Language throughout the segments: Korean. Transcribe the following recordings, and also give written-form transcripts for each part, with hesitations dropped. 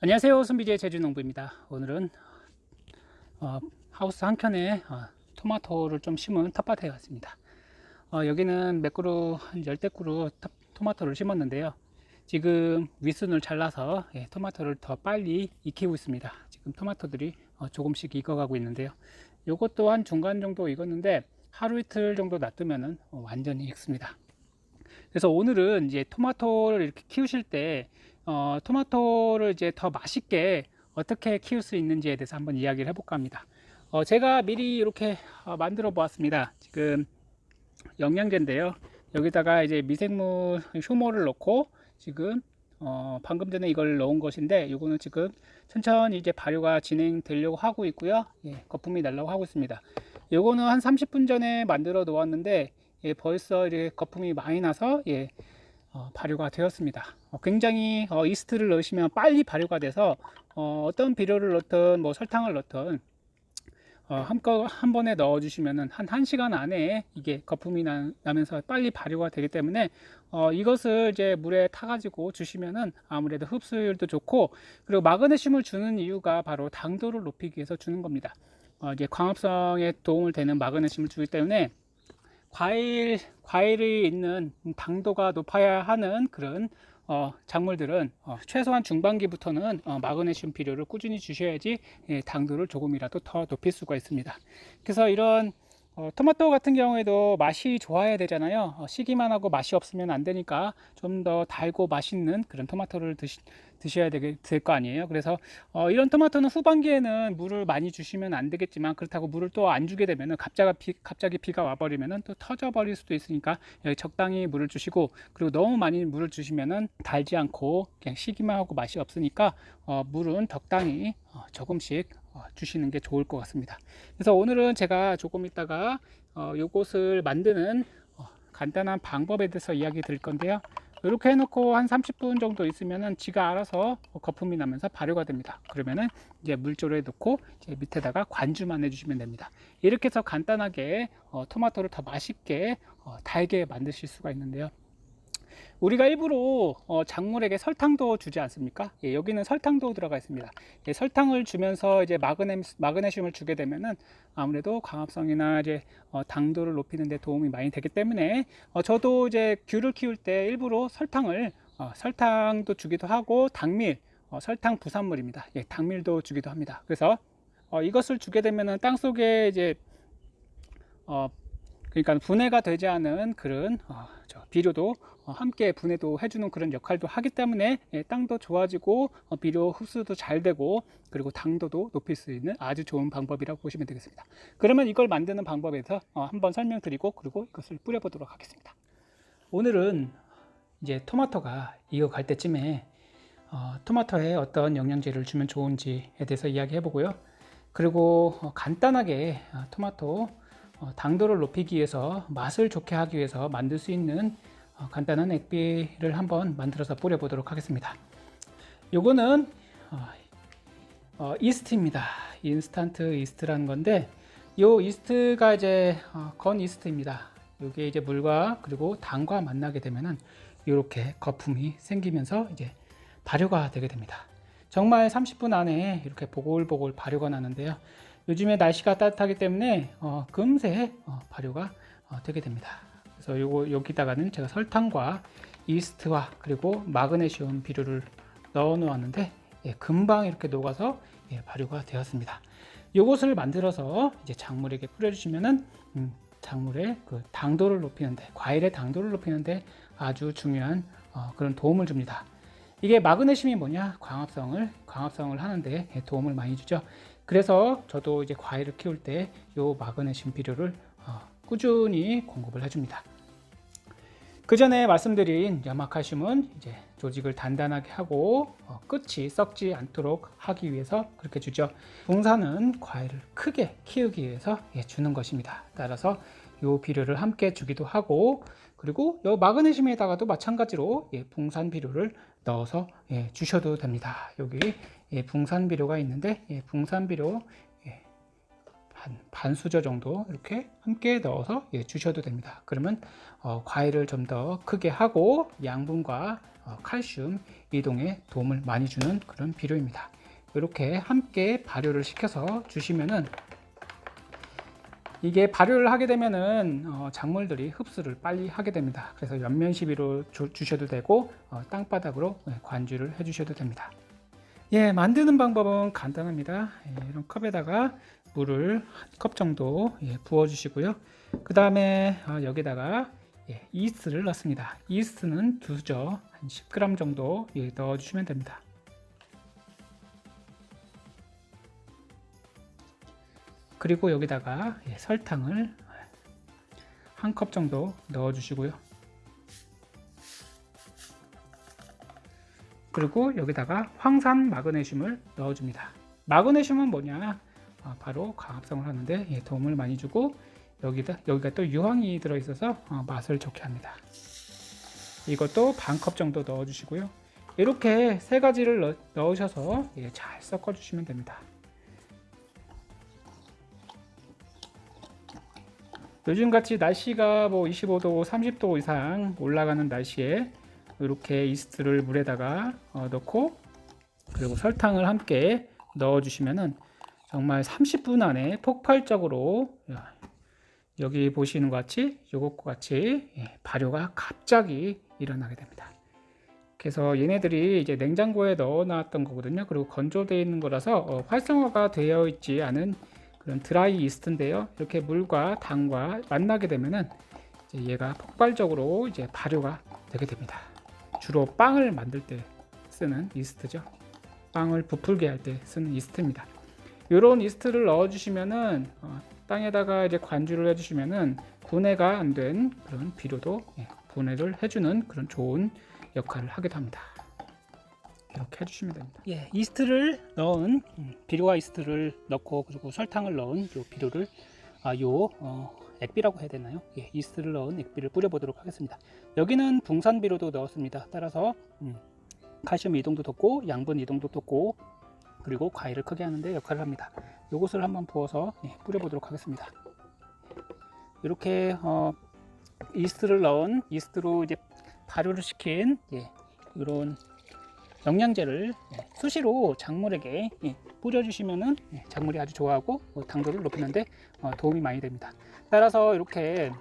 안녕하세요. 순비제 제주농부입니다. 오늘은 하우스 한켠에 토마토를 좀 심은 텃밭에 왔습니다. 여기는 몇 그루, 한 열대 그루 토마토를 심었는데요. 지금 윗순을 잘라서 토마토를 더 빨리 익히고 있습니다. 지금 토마토들이 조금씩 익어가고 있는데요. 요것도 한 중간 정도 익었는데 하루 이틀 정도 놔두면은 완전히 익습니다. 그래서 오늘은 이제 토마토를 이렇게 키우실 때 토마토를 이제 더 맛있게 어떻게 키울 수 있는지에 대해서 한번 이야기를 해볼까 합니다. 제가 미리 이렇게 만들어 보았습니다. 지금 영양제인데요. 여기다가 이제 미생물 효모를 넣고 지금 방금 전에 이걸 넣은 것인데 이거는 지금 천천히 이제 발효가 진행되려고 하고 있고요. 거품이 나려고 하고 있습니다. 요거는 한 30분 전에 만들어 놓았는데 벌써 이렇게 거품이 많이 나서 발효가 되었습니다. 굉장히 이스트를 넣으시면 빨리 발효가 돼서 어떤 비료를 넣든 뭐 설탕을 넣든 한 번에 넣어 주시면은 한 1시간 안에 이게 거품이 나면서 빨리 발효가 되기 때문에 이것을 이제 물에 타 가지고 주시면은 아무래도 흡수율도 좋고, 그리고 마그네슘을 주는 이유가 바로 당도를 높이기 위해서 주는 겁니다. 이제 광합성에 도움을 되는 마그네슘을 주기 때문에 과일이 있는 당도가 높아야 하는 그런 작물들은 최소한 중반기부터는 마그네슘 비료를 꾸준히 주셔야지 당도를 조금이라도 더 높일 수가 있습니다. 그래서 이런 토마토 같은 경우에도 맛이 좋아야 되잖아요. 시기만 하고 맛이 없으면 안 되니까 좀 더 달고 맛있는 그런 토마토를 드셔야 될 거 아니에요. 그래서 이런 토마토는 후반기에는 물을 많이 주시면 안 되겠지만, 그렇다고 물을 또 안 주게 되면은 갑자기 비가 와버리면은 또 터져 버릴 수도 있으니까 적당히 물을 주시고, 그리고 너무 많이 물을 주시면은 달지 않고 그냥 시기만 하고 맛이 없으니까 물은 적당히 조금씩 주시는 게 좋을 것 같습니다. 그래서 오늘은 제가 조금 있다가 요것을 만드는 간단한 방법에 대해서 이야기 드릴 건데요. 이렇게 해놓고 한 30분 정도 있으면은 지가 알아서 거품이 나면서 발효가 됩니다. 그러면은 이제 물조리에 넣고 이제 밑에다가 관주만 해주시면 됩니다. 이렇게 해서 간단하게 토마토를 더 맛있게 달게 만드실 수가 있는데요. 우리가 일부러 작물에게 설탕도 주지 않습니까? 여기는 설탕도 들어가 있습니다. 설탕을 주면서 이제 마그네슘을 주게 되면은 아무래도 광합성이나 이제 당도를 높이는 데 도움이 많이 되기 때문에 저도 이제 귤을 키울 때 일부러 설탕도 주기도 하고 당밀, 설탕 부산물입니다. 당밀도 주기도 합니다. 그래서 이것을 주게 되면은 땅 속에 이제 그러니까 분해가 되지 않은 그런 비료도 함께 분해도 해주는 그런 역할도 하기 때문에 땅도 좋아지고 비료 흡수도 잘 되고, 그리고 당도도 높일 수 있는 아주 좋은 방법이라고 보시면 되겠습니다. 그러면 이걸 만드는 방법에서 한번 설명드리고, 그리고 이것을 뿌려보도록 하겠습니다. 오늘은 이제 토마토가 익어갈 때쯤에 토마토에 어떤 영양제를 주면 좋은지에 대해서 이야기해 보고요. 그리고 간단하게 토마토 당도를 높이기 위해서, 맛을 좋게 하기 위해서 만들 수 있는 간단한 액비를 한번 만들어서 뿌려 보도록 하겠습니다. 요거는 이스트입니다. 인스턴트 이스트라는 건데, 요 이스트가 이제 건 이스트입니다. 요게 이제 물과 그리고 당과 만나게 되면은 이렇게 거품이 생기면서 이제 발효가 되게 됩니다. 정말 30분 안에 이렇게 보글보글 발효가 나는데요. 요즘에 날씨가 따뜻하기 때문에 금세 발효가 되게 됩니다. 그래서 여기다가는 제가 설탕과 이스트와 그리고 마그네슘 비료를 넣어 놓았는데 금방 이렇게 녹아서 발효가 되었습니다. 이것을 만들어서 이제 작물에게 뿌려주시면은 작물의 그 당도를 높이는데, 과일의 당도를 높이는데 아주 중요한 그런 도움을 줍니다. 이게 마그네슘이 뭐냐? 광합성을 하는데 도움을 많이 주죠. 그래서 저도 이제 과일을 키울 때 요 마그네슘 비료를 꾸준히 공급을 해줍니다. 그 전에 말씀드린 염화칼슘은 이제 조직을 단단하게 하고 끝이 썩지 않도록 하기 위해서 그렇게 주죠. 붕산은 과일을 크게 키우기 위해서 주는 것입니다. 따라서 요 비료를 함께 주기도 하고, 그리고 요 마그네슘에다가도 마찬가지로 붕산 비료를 넣어서 주셔도 됩니다. 여기 붕산 비료가 있는데 붕산 비료 한 반 수저 정도 이렇게 함께 넣어서 주셔도 됩니다. 그러면 과일을 좀 더 크게 하고 양분과 칼슘 이동에 도움을 많이 주는 그런 비료입니다. 이렇게 함께 발효를 시켜서 주시면은, 이게 발효를 하게 되면은 작물들이 흡수를 빨리 하게 됩니다. 그래서 옆면 시비로 주셔도 되고 땅바닥으로 관주를 해 주셔도 됩니다. 만드는 방법은 간단합니다. 이런 컵에다가 물을 한 컵 정도 부어 주시고요. 그 다음에 여기다가 이스트를 넣습니다. 이스트는 2수저 한 10g 정도 넣어 주시면 됩니다. 그리고 여기다가 설탕을 한 컵 정도 넣어 주시고요. 그리고 여기다가 황산 마그네슘을 넣어 줍니다. 마그네슘은 뭐냐? 바로 광합성을 하는데 도움을 많이 주고, 여기가 또 유황이 들어 있어서 맛을 좋게 합니다. 이것도 반 컵 정도 넣어 주시고요. 이렇게 세 가지를 넣으셔서 잘 섞어 주시면 됩니다. 요즘같이 날씨가 뭐 25도, 30도 이상 올라가는 날씨에 이렇게 이스트를 물에다가 넣고, 그리고 설탕을 함께 넣어 주시면은 정말 30분 안에 폭발적으로, 여기 보시는 것 같이, 요것과 같이 발효가 갑자기 일어나게 됩니다. 그래서 얘네들이 이제 냉장고에 넣어 놨던 거거든요. 그리고 건조되어 있는 거라서 활성화가 되어 있지 않은 그런 드라이 이스트인데요. 이렇게 물과 당과 만나게 되면은 이제 얘가 폭발적으로 이제 발효가 되게 됩니다. 주로 빵을 만들 때 쓰는 이스트죠. 빵을 부풀게 할 때 쓰는 이스트입니다. 이런 이스트를 넣어 주시면은 땅에다가 이제 관주를 해 주시면은 분해가 안 된 그런 비료도 분해를 해주는 그런 좋은 역할을 하기도 합니다. 이렇게 해주시면 됩니다. 이스트를 넣은 비료와 이스트를 넣고, 그리고 설탕을 넣은 요 비료를 액비라고 해야 되나요? 이스트를 넣은 액비를 뿌려 보도록 하겠습니다. 여기는 붕산 비료도 넣었습니다. 따라서 칼슘 이동도 돕고 양분 이동도 돕고, 그리고 과일을 크게 하는데 역할을 합니다. 요것을 한번 부어서 뿌려 보도록 하겠습니다. 이렇게 이스트를 넣은, 이스트로 이제 발효를 시킨 이런 영양제를 수시로 작물에게 뿌려주시면은 작물이 아주 좋아하고 당도를 높이는데 도움이 많이 됩니다. 따라서 이렇게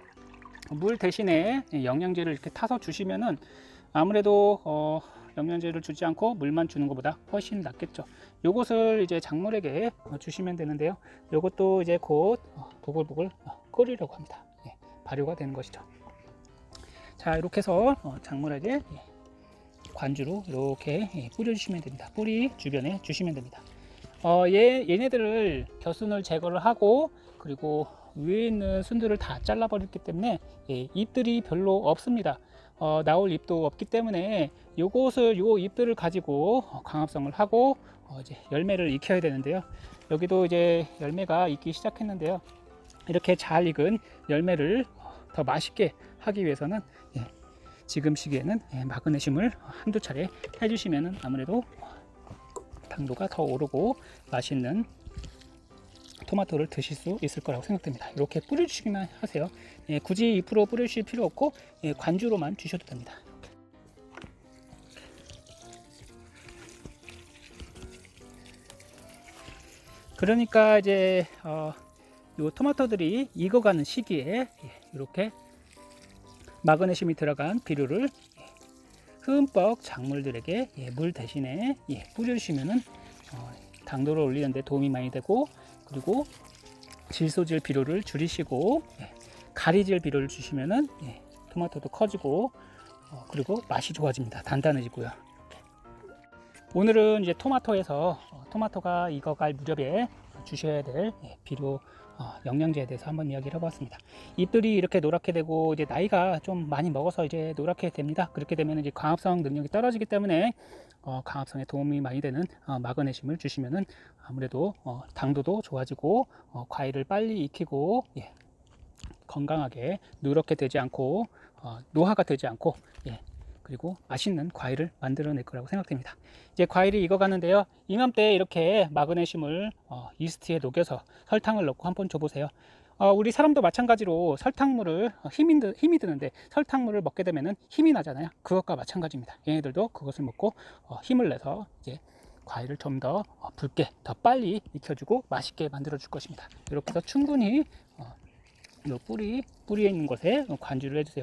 물 대신에 영양제를 이렇게 타서 주시면은 아무래도 영양제를 주지 않고 물만 주는 것보다 훨씬 낫겠죠. 요것을 이제 작물에게 주시면 되는데요. 요것도 이제 곧 보글보글 끓이려고 합니다. 발효가 되는 것이죠. 자, 이렇게 해서 작물에게 관주로 이렇게 뿌려주시면 됩니다. 뿌리 주변에 주시면 됩니다. 얘네들을 겨순을 제거를 하고, 그리고 위에 있는 순들을 다 잘라 버렸기 때문에 잎들이 별로 없습니다. 나올 잎도 없기 때문에 요 잎들을 가지고 광합성을 하고 이제 열매를 익혀야 되는데요. 여기도 이제 열매가 익기 시작했는데요. 이렇게 잘 익은 열매를 더 맛있게 하기 위해서는 지금 시기에는 마그네슘을 한두 차례 해주시면 아무래도 당도가 더 오르고 맛있는 토마토를 드실 수 있을 거라고 생각됩니다. 이렇게 뿌려주시기만 하세요. 굳이 잎으로 뿌려주실 필요 없고 관주로만 주셔도 됩니다. 그러니까 이제 요 토마토들이 익어가는 시기에 이렇게 마그네슘이 들어간 비료를 흠뻑 작물들에게 물 대신에 뿌려주시면은 당도를 올리는 데 도움이 많이 되고, 그리고 질소질 비료를 줄이시고 가리질 비료를 주시면은 토마토도 커지고 그리고 맛이 좋아집니다. 단단해지고요. 오늘은 이제 토마토가 익어갈 무렵에 주셔야 될 비료 영양제에 대해서 한번 이야기를 해봤습니다. 잎들이 이렇게 노랗게 되고 이제 나이가 좀 많이 먹어서 이제 노랗게 됩니다. 그렇게 되면 이제 광합성 능력이 떨어지기 때문에 광합성에 도움이 많이 되는 마그네슘을 주시면은 아무래도 당도도 좋아지고 과일을 빨리 익히고 건강하게 누렇게 되지 않고 노화가 되지 않고 그리고 맛있는 과일을 만들어낼 거라고 생각됩니다. 이제 과일이 익어가는데요. 이맘때 이렇게 마그네슘을 이스트에 녹여서 설탕을 넣고 한번 줘보세요. 우리 사람도 마찬가지로 설탕물을 힘이 드는데 설탕물을 먹게 되면 힘이 나잖아요. 그것과 마찬가지입니다. 얘네들도 그것을 먹고 힘을 내서 이제 과일을 좀 더 붉게 더 빨리 익혀주고 맛있게 만들어 줄 것입니다. 이렇게 해서 충분히 요 뿌리에 있는 곳에 관주를 해주세요.